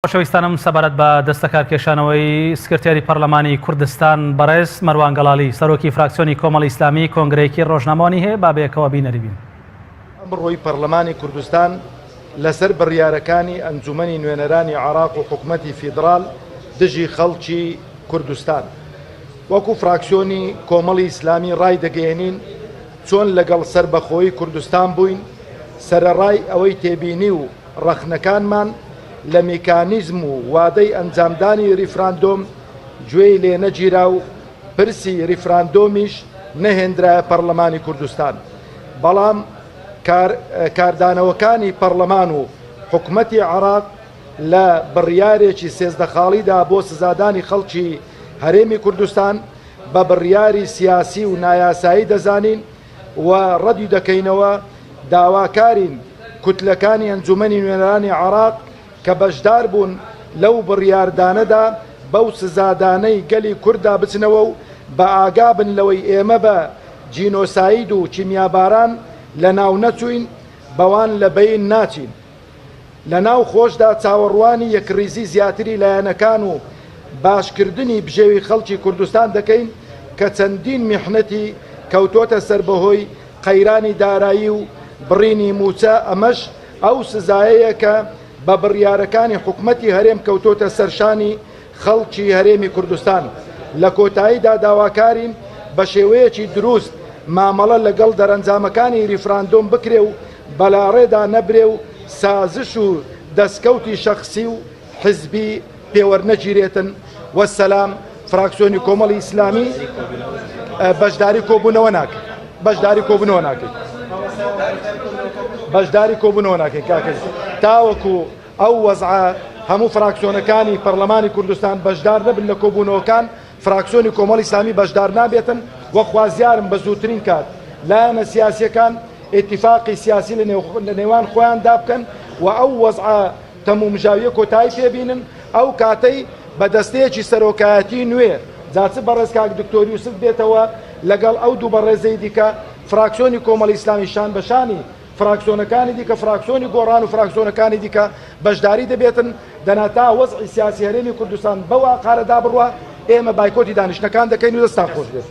خۆشەویستانم سەبارەت بە دەستەکارکێشانەوەی سکرتێری پەرلەمانی کوردستان بەڕێز مەروان گەڵاڵی سەرۆکی فراکسیۆنی کۆمەڵی ئیسلامی کۆنگرەیەکی ڕۆژنامەوانی هەیە با بەیەکەوە بینەری بین. ئەمڕۆی پەرلەمانی کوردستان لەسەر بڕیارەکانی ئەنجومەنی نوێنەرانی عێراق و حکومەتی فیدرال دژی خەڵکی کوردستان وەکو فراکسیۆنی کۆمەڵی ئیسلامی ڕای دەگەیەنین چۆن لەگەڵ سەربەخۆیی کوردستان بووین سەرەڕای ئەوەی تێبینی و ڕەخنەکانمان لە میکانیزم و وادەی ئەنجامدانی ریفراندۆم گوێی لێ نەگیرا و پرسی ریفراندۆمیش نەهێنرایە پەرلەمانی کوردستان. بەڵام کاردانەوەکانی پەرلەمان و حکومەتی عێراق لە بڕیارێکی سێزدەخاڵیدا بۆ سزادانی خەڵکی هەرێمی کوردستان بە بڕیاری سیاسی و نایاسایی دەزانین و ڕەدی دەکەینەوە داواکارین کوتلەکانی ئەنجومەنی نوێنەرانی عێراق کە بەشدار بوون لەو بڕیاردانەدا بەو سزادانەی گەلی کووردا بچنەوە و بە ئاگا بن لەوەی ئێمە بە جینۆساید و چیمیاباران لە ناو نەچوین بەوان لە بەین ناچین. لە ناو خۆشدا چاوەڕوانی یەکریزی زیاتری لایەنەکان و باشکردنی بژێوی خەڵکی کوردستان دەکەین کە چەندین میحنەتی کەوتۆتە سەربەهۆی قەیرانی دارایی و بڕینی موچە. ئەمەش ئەو سزایەیە کە بە بڕیارەکانی حکومەتی هەرێم کەوتۆتە سەرشانی خەڵکی هەرێمی کوردستان. لە کۆتاییدا داواکارین بە شێوەیەکی دروست مامەڵە لەگەڵ دەرەنجامەکانی ریفراندۆم بکرێ و بەلاڕێدا نەبرێ و سازش و دەستکەوتی شەخسی و حزبی پێوەرنەگیرێتن. وەسەلام. فراکسیۆنی کۆمەڵی ئیسلامی بەشداری کۆبوونەوە ناکەین. بەشداری کۆبوونەوە ناکەین. بەشداری کۆبوونەوە ناکەین کاکەس تاوەکو ئەو وەزعە هەموو فراکسیۆنەکانی پەرلەمانی کوردستان بەشدار نەبن لە کۆبوونەوەکان فراکسیۆنی کۆمەڵی ئیسلامی بەشدار نابێتن و خوازیارم بە زووترین کات لایەنە سیاسیەکان ئێتیفاقی سیاسی لە نێوان خۆیان دابکەن و ئەو وەزعە تەمومژاویە کۆتایی پێبینن ئەو کاتەی بە دەستەیەکی سەرۆکایەتی نوێ جاچ بەڕێز کاک دکتۆر یوسف بێتەوە لەگەڵ ئەو دوو بەڕێزەی دیکە فراکسیۆنی کۆمەڵی ئیسلامی شان بەشانی فراکسیۆنەکانی دیکە فراکسیۆنی گۆڕان و فراکسیۆنەکانی دیکە بەشداری دەبێتن دەناتا وەزعی سیاسی هەرێمی کوردستان بەو ئاقارەدا بڕوە ئێمە بایکۆتی دانیشتەکان دەکەین و دەستان خۆش بێت.